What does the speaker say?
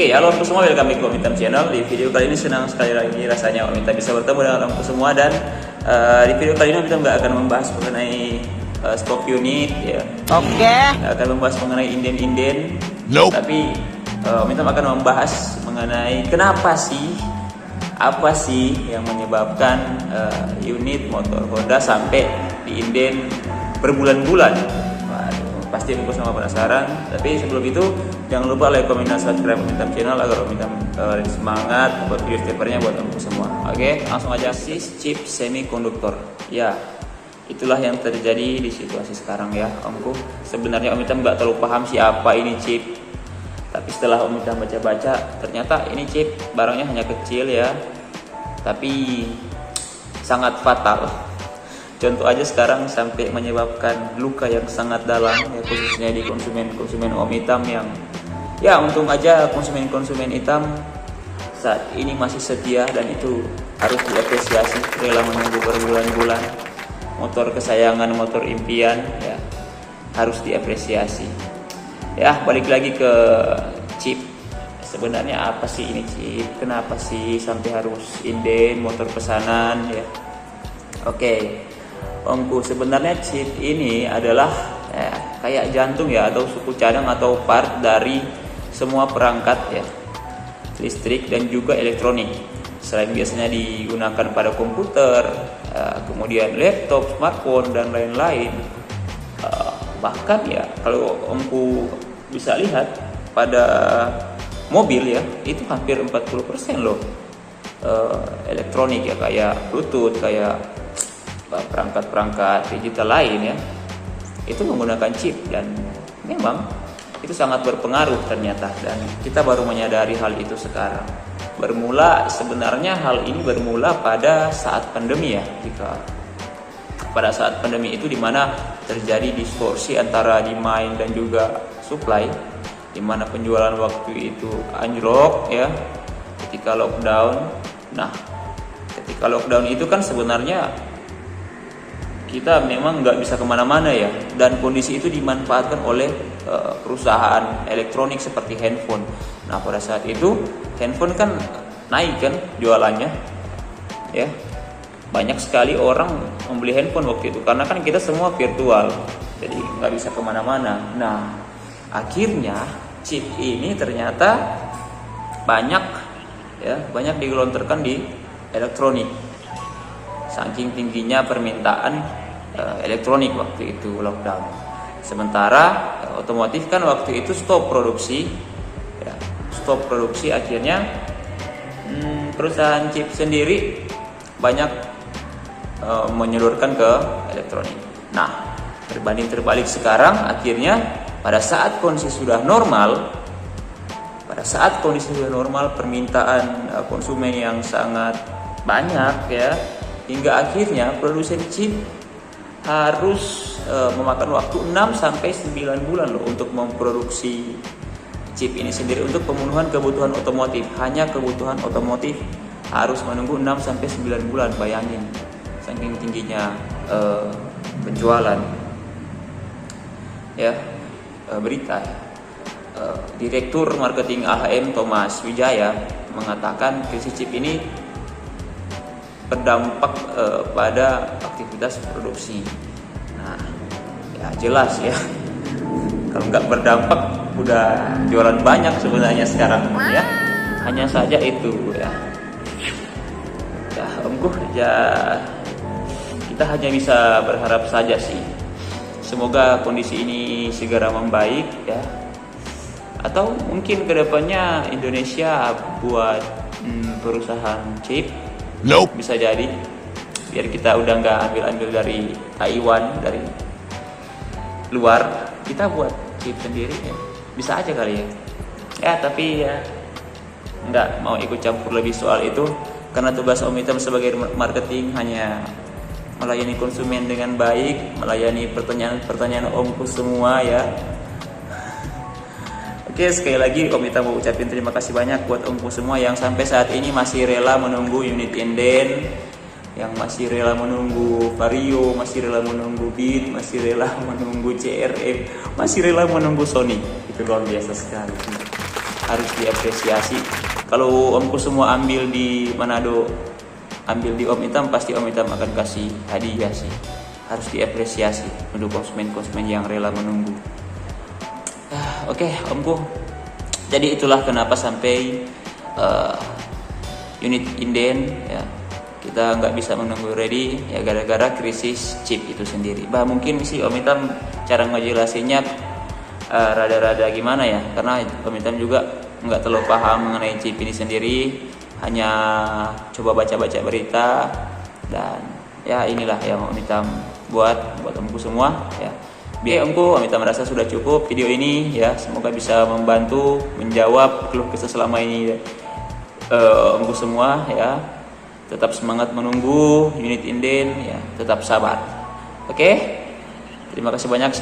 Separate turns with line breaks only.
Oke, halo Om semua, welcome back ke Om Hitam Channel. Di video kali ini senang sekali lagi rasanya Om Hitam bisa bertemu dengan Om semua. Dan di video kali ini Om Hitam nggak akan membahas mengenai stock unit ya.
Oke.
Nggak akan membahas mengenai inden-inden.
Nope.
Tapi Om Hitam akan membahas mengenai kenapa sih, apa sih yang menyebabkan unit motor Honda sampai diinden berbulan-bulan. Pasti Om sama penasaran. Tapi sebelum itu jangan lupa like, comment, dan subscribe Om Hitam Channel agar Om Hitam semangat buat video setiap buat Om semua. Oke, langsung aja. Chip semikonduktor. Ya, itulah yang terjadi di situasi sekarang ya Omku. Sebenarnya Om Hitam nggak terlalu paham siapa ini chip. Tapi setelah Om Hitam baca-baca, ternyata ini chip barangnya hanya kecil ya, tapi sangat fatal. Contoh aja sekarang sampai menyebabkan luka yang sangat dalam ya, khususnya di konsumen Om Hitam yang ya untung aja konsumen hitam saat ini masih setia, dan itu harus diapresiasi, rela menunggu berbulan-bulan motor kesayangan, motor impian ya, harus diapresiasi. Ya, balik lagi ke chip. Sebenarnya apa sih ini chip? Kenapa sih sampai harus inden motor pesanan ya? Oke. Omku, sebenarnya chip ini adalah kayak jantung ya, atau suku cadang atau part dari semua perangkat ya, listrik dan juga elektronik. Selain biasanya digunakan pada komputer, kemudian laptop, smartphone dan lain-lain. Bahkan ya kalau Omku bisa lihat pada mobil ya, itu hampir 40% loh elektronik ya, kayak Bluetooth, kayak perangkat-perangkat digital lain ya, itu menggunakan chip, dan memang itu sangat berpengaruh ternyata, dan kita baru menyadari hal itu sekarang. Sebenarnya hal ini bermula pada saat pandemi ya, jika pada saat pandemi itu dimana terjadi distorsi antara demand dan juga supply, dimana penjualan waktu itu anjlok ya ketika lockdown. Nah, ketika lockdown itu kan sebenarnya kita memang nggak bisa kemana-mana ya, dan kondisi itu dimanfaatkan oleh perusahaan elektronik seperti handphone. Nah, pada saat itu handphone kan naik kan jualannya ya, banyak sekali orang membeli handphone waktu itu karena kan kita semua virtual, jadi nggak bisa kemana-mana. Nah, akhirnya chip ini ternyata banyak digelontorkan di elektronik, saking tingginya permintaan elektronik waktu itu lockdown. Sementara otomotif kan waktu itu stop produksi ya, akhirnya perusahaan chip sendiri banyak menyalurkan ke elektronik. Nah, berbanding terbalik sekarang, akhirnya pada saat kondisi sudah normal, permintaan konsumen yang sangat banyak ya, hingga akhirnya produsen chip harus memakan waktu 6-9 bulan loh untuk memproduksi chip ini sendiri untuk pemenuhan kebutuhan otomotif. Hanya kebutuhan otomotif harus menunggu 6-9 bulan, bayangin saking tingginya penjualan ya. Berita Direktur Marketing AHM Thomas Wijaya mengatakan krisis chip ini berdampak pada aktivitas produksi. Nah, ya jelas ya, kalau nggak berdampak udah jualan banyak sebenarnya sekarang ya. Hanya saja itu ya. Ya Omku, ya kita hanya bisa berharap saja sih, semoga kondisi ini segera membaik ya. Atau mungkin kedepannya Indonesia buat perusahaan chip.
Nope.
Bisa jadi, biar kita udah nggak ambil dari Taiwan, dari luar, kita buat chip sendiri ya. Bisa aja kali ya. Ya tapi ya nggak mau ikut campur lebih soal itu, karena tugas Om Hitam sebagai marketing hanya melayani konsumen dengan baik, melayani pertanyaan Omku semua ya. Oke, sekali lagi Om Hitam mau ucapin terima kasih banyak buat Omku semua yang sampai saat ini masih rela menunggu unit inden, yang masih rela menunggu Vario, masih rela menunggu Beat, masih rela menunggu CRF, masih rela menunggu Sony. Itu luar biasa sekali. harus diapresiasi. Kalau omku semua ambil di Manado, ambil di Om Itam, pasti Om Itam akan kasih hadiah sih. Harus diapresiasi untuk konsumen-konsumen yang rela menunggu. Oke, omku. Jadi itulah kenapa sampai unit inden ya kita nggak bisa menunggu ready ya, gara-gara krisis chip itu sendiri. Mungkin sih Om Itam cara ngejelasinnya rada-rada gimana ya, karena Om Itam juga nggak terlalu paham mengenai chip ini sendiri, hanya coba baca-baca berita, dan ya inilah yang Om Itam buat omku semua ya. Biar omku, Om Itam merasa sudah cukup video ini ya, semoga bisa membantu menjawab keluh kesah selama ini omku semua ya. Tetap semangat menunggu unit inden ya, tetap sabar. Oke, terima kasih banyak.